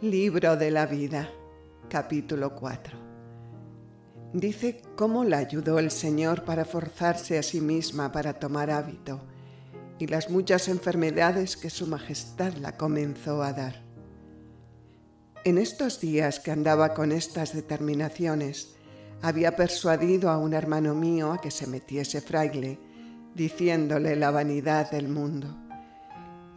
Libro de la vida, capítulo 4. Dice cómo la ayudó el Señor para forzarse a sí misma para tomar hábito y las muchas enfermedades que su majestad la comenzó a dar. En estos días que andaba con estas determinaciones, había persuadido a un hermano mío a que se metiese fraile, diciéndole la vanidad del mundo.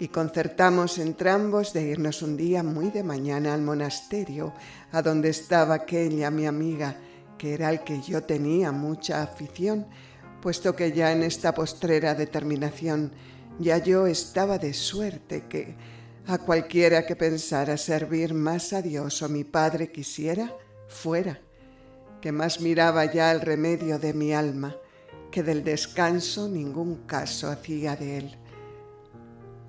Y concertamos entrambos de irnos un día muy de mañana al monasterio, a donde estaba aquella mi amiga, que era al que yo tenía mucha afición, puesto que ya en esta postrera determinación ya yo estaba de suerte que a cualquiera que pensara servir más a Dios o mi Padre quisiera, fuera, que más miraba ya el remedio de mi alma, que del descanso ningún caso hacía de él.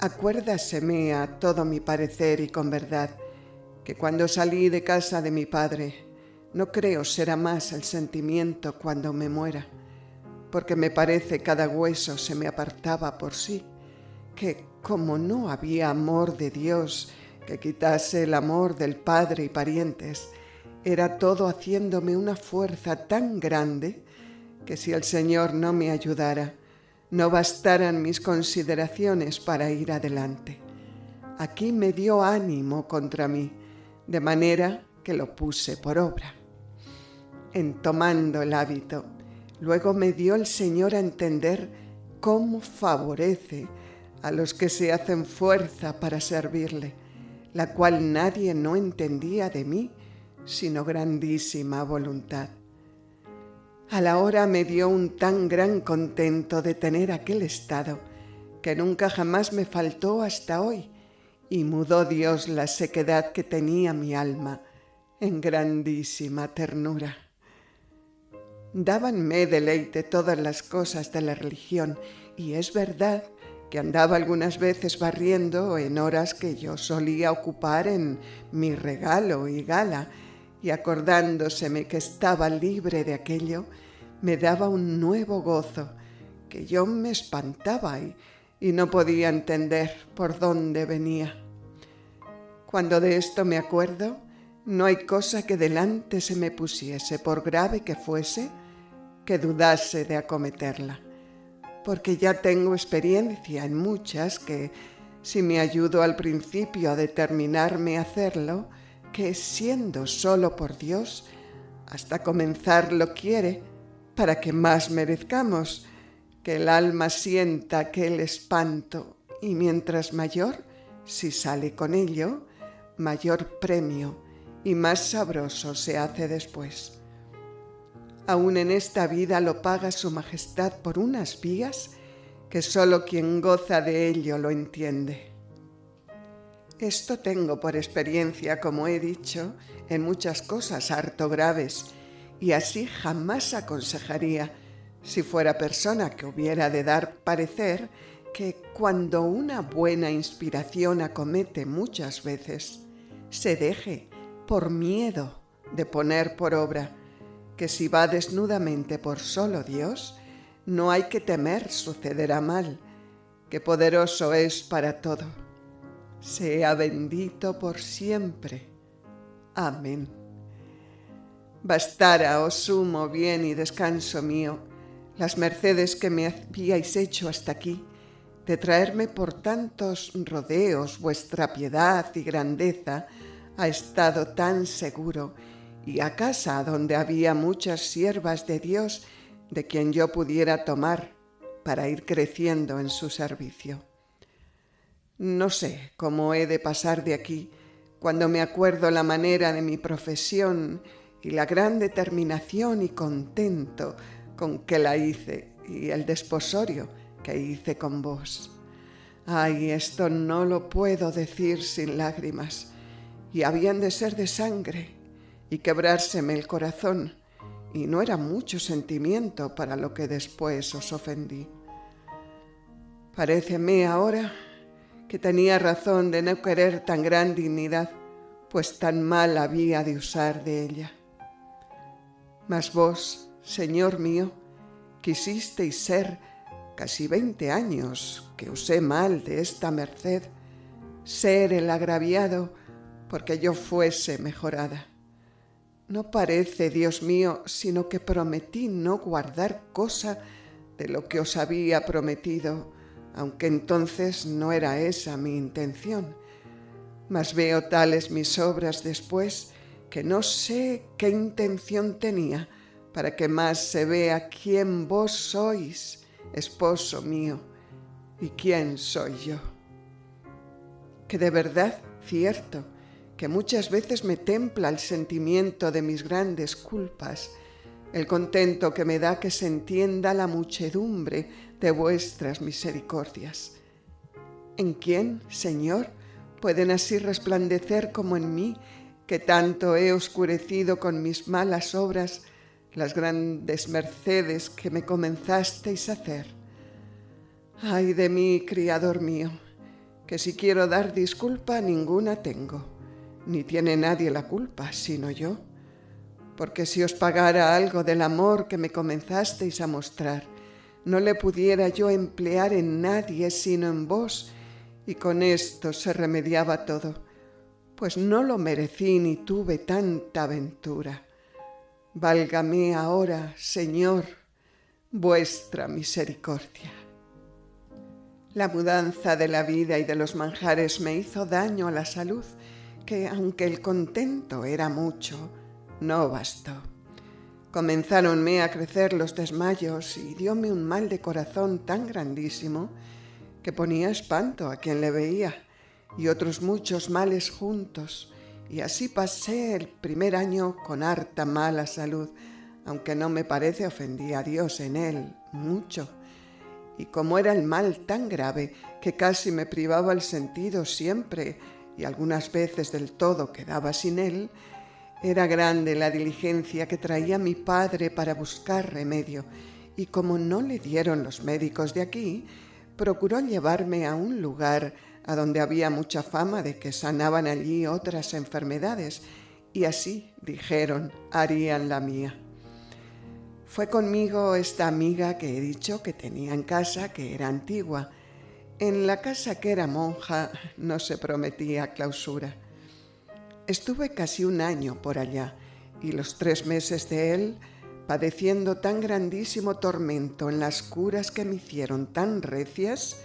Acuérdaseme a todo mi parecer y con verdad, que cuando salí de casa de mi padre, no creo será más el sentimiento cuando me muera, porque me parece cada hueso se me apartaba por sí, que como no había amor de Dios que quitase el amor del padre y parientes, era todo haciéndome una fuerza tan grande, que si el Señor no me ayudara, no bastaran mis consideraciones para ir adelante. Aquí me dio ánimo contra mí, de manera que lo puse por obra. En tomando el hábito, luego me dio el Señor a entender cómo favorece a los que se hacen fuerza para servirle, la cual nadie no entendía de mí, sino grandísima voluntad. A la hora me dio un tan gran contento de tener aquel estado, que nunca jamás me faltó hasta hoy, y mudó Dios la sequedad que tenía mi alma en grandísima ternura. Dábanme deleite todas las cosas de la religión, y es verdad que andaba algunas veces barriendo en horas que yo solía ocupar en mi regalo y gala, y acordándoseme que estaba libre de aquello, me daba un nuevo gozo, que yo me espantaba y no podía entender por dónde venía. Cuando de esto me acuerdo, no hay cosa que delante se me pusiese, por grave que fuese, que dudase de acometerla, porque ya tengo experiencia en muchas que, si me ayudo al principio a determinarme a hacerlo, que siendo solo por Dios, hasta comenzar lo quiere, para que más merezcamos, que el alma sienta aquel espanto, y mientras mayor, si sale con ello, mayor premio y más sabroso se hace después. Aún en esta vida lo paga su majestad por unas vías que solo quien goza de ello lo entiende. Esto tengo por experiencia, como he dicho, en muchas cosas harto graves, y así jamás aconsejaría, si fuera persona que hubiera de dar parecer, que cuando una buena inspiración acomete muchas veces, se deje por miedo de poner por obra, que si va desnudamente por solo Dios, no hay que temer sucederá mal, que poderoso es para todo. Sea bendito por siempre. Amén. Bastara, oh sumo bien y descanso mío, las mercedes que me habíais hecho hasta aquí, de traerme por tantos rodeos vuestra piedad y grandeza a estado tan seguro, y a casa donde había muchas siervas de Dios de quien yo pudiera tomar para ir creciendo en su servicio. No sé cómo he de pasar de aquí cuando me acuerdo la manera de mi profesión y la gran determinación y contento con que la hice y el desposorio que hice con vos. Ay, esto no lo puedo decir sin lágrimas, y habían de ser de sangre y quebrárseme el corazón, y no era mucho sentimiento para lo que después os ofendí. Paréceme ahora que tenía razón de no querer tan gran dignidad, pues tan mal había de usar de ella. Mas vos, Señor mío, quisisteis ser casi 20 años que usé mal de esta merced, ser el agraviado porque yo fuese mejorada. No parece, Dios mío, sino que prometí no guardar cosa de lo que os había prometido, aunque entonces no era esa mi intención. Mas veo tales mis obras después que no sé qué intención tenía para que más se vea quién vos sois, esposo mío, y quién soy yo. Que de verdad, cierto, que muchas veces me templa el sentimiento de mis grandes culpas, el contento que me da que se entienda la muchedumbre de vuestras misericordias. ¿En quién, Señor, pueden así resplandecer como en mí, que tanto he oscurecido con mis malas obras las grandes mercedes que me comenzasteis a hacer? Ay de mí, criador mío, que si quiero dar disculpa ninguna tengo, ni tiene nadie la culpa sino yo, porque si os pagara algo del amor que me comenzasteis a mostrar, no le pudiera yo emplear en nadie sino en vos, y con esto se remediaba todo, pues no lo merecí ni tuve tanta ventura. Válgame ahora, Señor, vuestra misericordia. La mudanza de la vida y de los manjares me hizo daño a la salud, que aunque el contento era mucho, no bastó. Comenzáronme a crecer los desmayos y dióme un mal de corazón tan grandísimo que ponía espanto a quien le veía, y otros muchos males juntos, y así pasé el primer año con harta mala salud, aunque no me parece ofendí a Dios en él mucho. Y como era el mal tan grave que casi me privaba el sentido siempre, y algunas veces del todo quedaba sin él, era grande la diligencia que traía mi padre para buscar remedio, y como no le dieron los médicos de aquí, procuró llevarme a un lugar a donde había mucha fama de que sanaban allí otras enfermedades, y así, dijeron, harían la mía. Fue conmigo esta amiga que he dicho que tenía en casa, que era antigua. En la casa que era monja no se prometía clausura. Estuve casi un año por allá, y los 3 meses de él, padeciendo tan grandísimo tormento en las curas que me hicieron tan recias,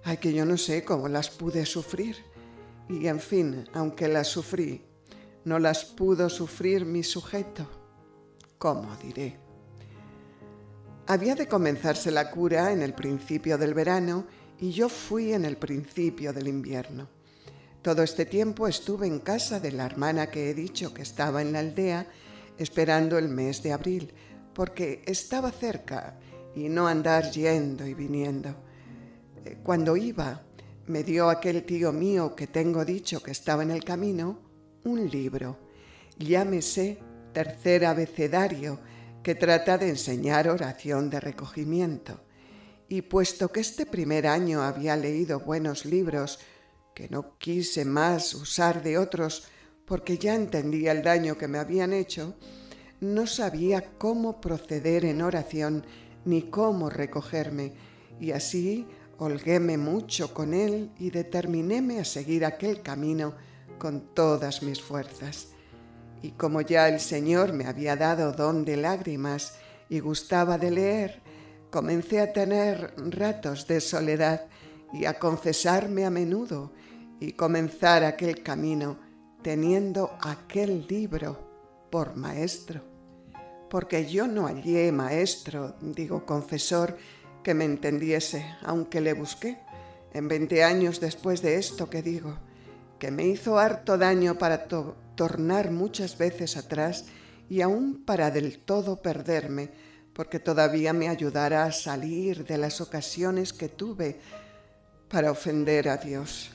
ay, que yo no sé cómo las pude sufrir. Y en fin, aunque las sufrí, no las pudo sufrir mi sujeto. ¿Cómo diré? Había de comenzarse la cura en el principio del verano y yo fui en el principio del invierno. Todo este tiempo estuve en casa de la hermana que he dicho que estaba en la aldea, esperando el mes de abril, porque estaba cerca y no andar yendo y viniendo. Cuando iba, me dio aquel tío mío que tengo dicho que estaba en el camino un libro, llámese Tercer Abecedario, que trata de enseñar oración de recogimiento. Y puesto que este primer año había leído buenos libros, que no quise más usar de otros porque ya entendía el daño que me habían hecho, no sabía cómo proceder en oración ni cómo recogerme, y así holguéme mucho con él y determinéme a seguir aquel camino con todas mis fuerzas. Y como ya el Señor me había dado don de lágrimas y gustaba de leer, comencé a tener ratos de soledad y a confesarme a menudo y comenzar aquel camino teniendo aquel libro por maestro. Porque yo no hallé maestro, digo confesor, que me entendiese, aunque le busqué, en 20 años después de esto que digo, que me hizo harto daño para tornar muchas veces atrás y aún para del todo perderme, porque todavía me ayudara a salir de las ocasiones que tuve para ofender a Dios.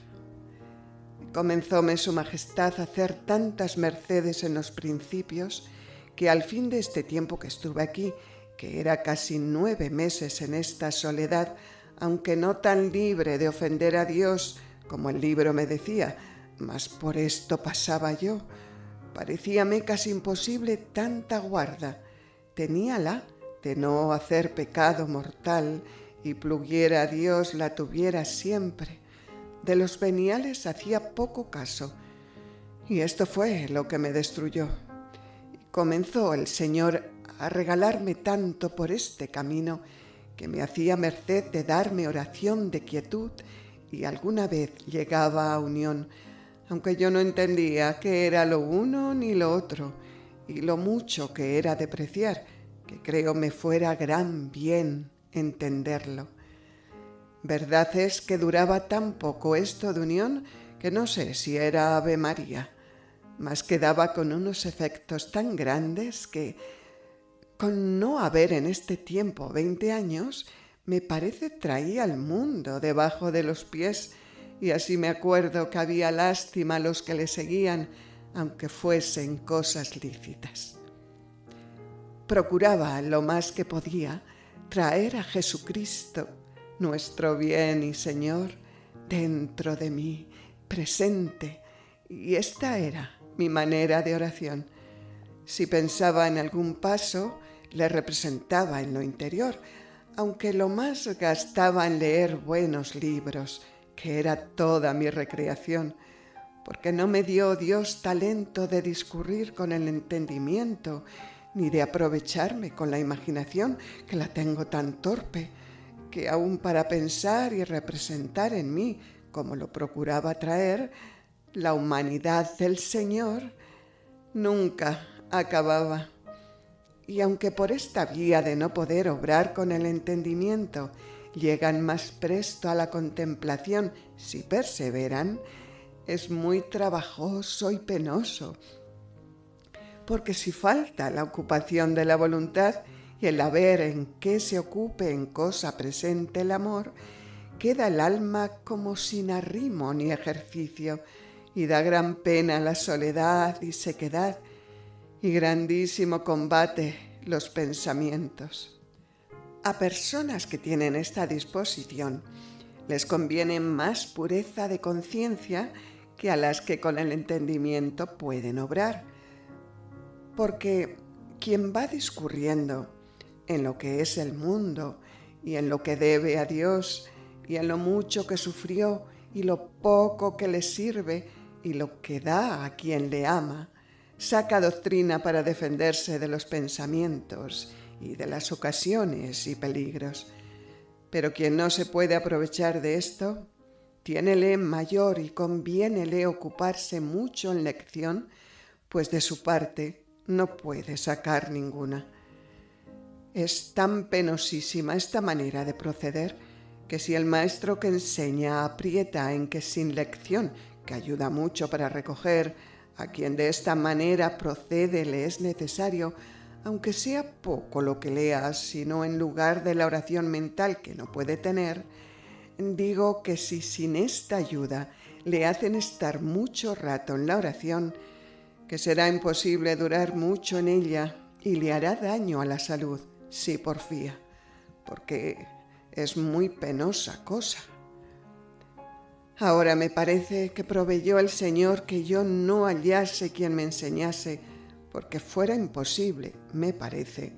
Comenzóme su majestad a hacer tantas mercedes en los principios que al fin de este tiempo que estuve aquí, que era casi 9 meses en esta soledad, aunque no tan libre de ofender a Dios como el libro me decía, mas por esto pasaba yo, parecíame casi imposible tanta guarda. Teníala de no hacer pecado mortal y pluguiera a Dios la tuviera siempre. De los veniales hacía poco caso, Y esto fue lo que me destruyó. Comenzó el Señor a regalarme tanto por este camino que me hacía merced de darme oración de quietud y alguna vez llegaba a unión, aunque yo no entendía qué era lo uno ni lo otro y lo mucho que era de preciar, que creo me fuera gran bien entenderlo. Verdad es que duraba tan poco esto de unión que no sé si era Ave María, mas quedaba con unos efectos tan grandes que, con no haber en este tiempo 20 años, me parece traía al mundo debajo de los pies, y así me acuerdo que había lástima a los que le seguían, aunque fuesen cosas lícitas. Procuraba lo más que podía traer a Jesucristo, nuestro bien y Señor, dentro de mí, presente, y esta era mi manera de oración. Si pensaba en algún paso, le representaba en lo interior, aunque lo más gastaba en leer buenos libros, que era toda mi recreación, porque no me dio Dios talento de discurrir con el entendimiento, ni de aprovecharme con la imaginación, que la tengo tan torpe, que aun para pensar y representar en mí, como lo procuraba traer, la humanidad del Señor, nunca acababa. Y aunque por esta vía de no poder obrar con el entendimiento llegan más presto a la contemplación si perseveran, es muy trabajoso y penoso, porque si falta la ocupación de la voluntad y el haber en qué se ocupe en cosa presente el amor, queda el alma como sin arrimo ni ejercicio, y da gran pena la soledad y sequedad, y grandísimo combate los pensamientos. A personas que tienen esta disposición les conviene más pureza de conciencia que a las que con el entendimiento pueden obrar, porque quien va discurriendo en lo que es el mundo y en lo que debe a Dios y en lo mucho que sufrió y lo poco que le sirve y lo que da a quien le ama, saca doctrina para defenderse de los pensamientos y de las ocasiones y peligros. Pero quien no se puede aprovechar de esto, tiénele mayor y conviénele ocuparse mucho en lección, pues de su parte no puede sacar ninguna. Es tan penosísima esta manera de proceder que si el maestro que enseña aprieta en que sin lección, que ayuda mucho para recoger a quien de esta manera procede, le es necesario, aunque sea poco lo que lea, sino en lugar de la oración mental que no puede tener, digo que si sin esta ayuda le hacen estar mucho rato en la oración, que será imposible durar mucho en ella y le hará daño a la salud si porfía, porque es muy penosa cosa. Ahora me parece que proveyó el Señor que yo no hallase quien me enseñase, porque fuera imposible, me parece,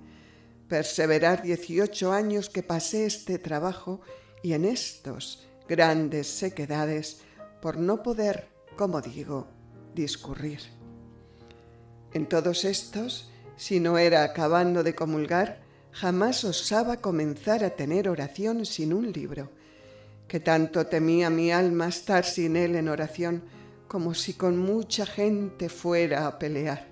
perseverar 18 años que pasé este trabajo y en estos grandes sequedades por no poder, como digo, discurrir. En todos estos, si no era acabando de comulgar, jamás osaba comenzar a tener oración sin un libro, que tanto temía mi alma estar sin él en oración, como si con mucha gente fuera a pelear.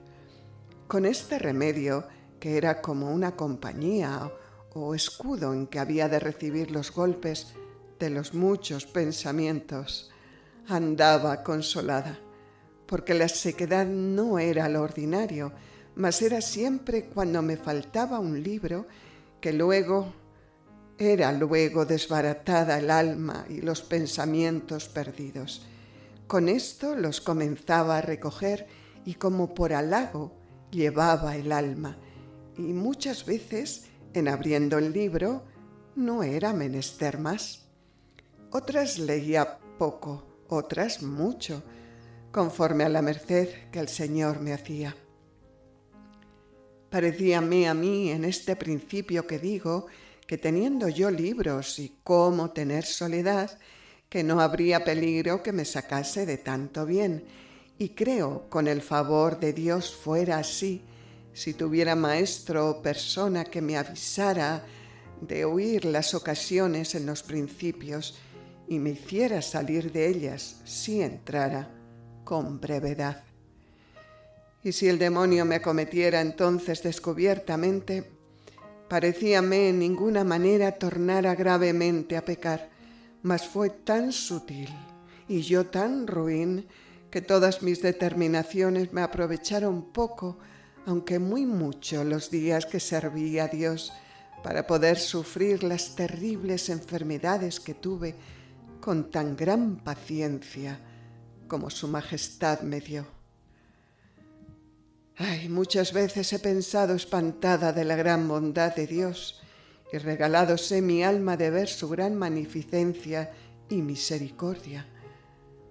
Con este remedio, que era como una compañía o escudo en que había de recibir los golpes de los muchos pensamientos, andaba consolada, porque la sequedad no era lo ordinario, mas era siempre cuando me faltaba un libro, que era luego desbaratada el alma y los pensamientos perdidos. Con esto los comenzaba a recoger y como por halago llevaba el alma, y muchas veces, en abriendo el libro, no era menester más. Otras leía poco, otras mucho, conforme a la merced que el Señor me hacía. Parecíame a mí en este principio que digo, que teniendo yo libros y cómo tener soledad, que no habría peligro que me sacase de tanto bien, y creo con el favor de Dios fuera así, si tuviera maestro o persona que me avisara de huir las ocasiones en los principios y me hiciera salir de ellas si entrara con brevedad. Y si el demonio me acometiera entonces descubiertamente, parecíame en ninguna manera tornara gravemente a pecar, mas fue tan sutil y yo tan ruin que todas mis determinaciones me aprovecharon poco, aunque muy mucho, los días que serví a Dios para poder sufrir las terribles enfermedades que tuve con tan gran paciencia como su majestad me dio. Ay, muchas veces he pensado espantada de la gran bondad de Dios y regaládose mi alma de ver su gran magnificencia y misericordia.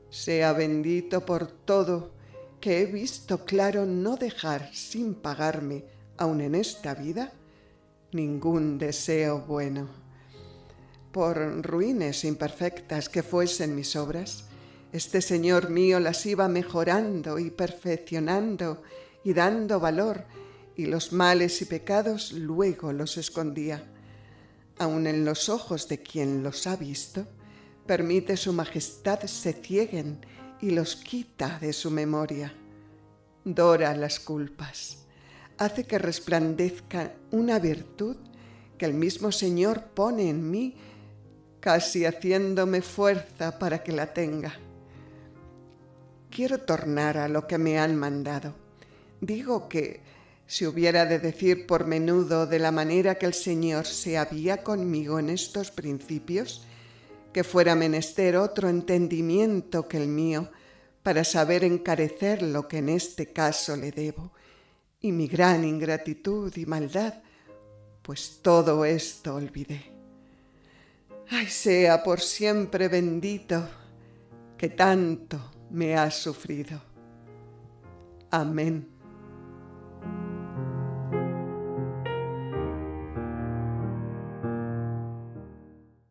Sea bendito por todo, que he visto claro no dejar sin pagarme, aun en esta vida, ningún deseo bueno. Por ruines imperfectas que fuesen mis obras, este Señor mío las iba mejorando y perfeccionando y dando valor, y los males y pecados luego los escondía. Aun en los ojos de quien los ha visto, permite su majestad se cieguen y los quita de su memoria. Dora las culpas, hace que resplandezca una virtud que el mismo Señor pone en mí, casi haciéndome fuerza para que la tenga. Quiero tornar a lo que me han mandado. Digo que, si hubiera de decir por menudo de la manera que el Señor se había conmigo en estos principios, que fuera menester otro entendimiento que el mío para saber encarecer lo que en este caso le debo, y mi gran ingratitud y maldad, pues todo esto olvidé. Ay, sea por siempre bendito, que tanto me ha sufrido. Amén.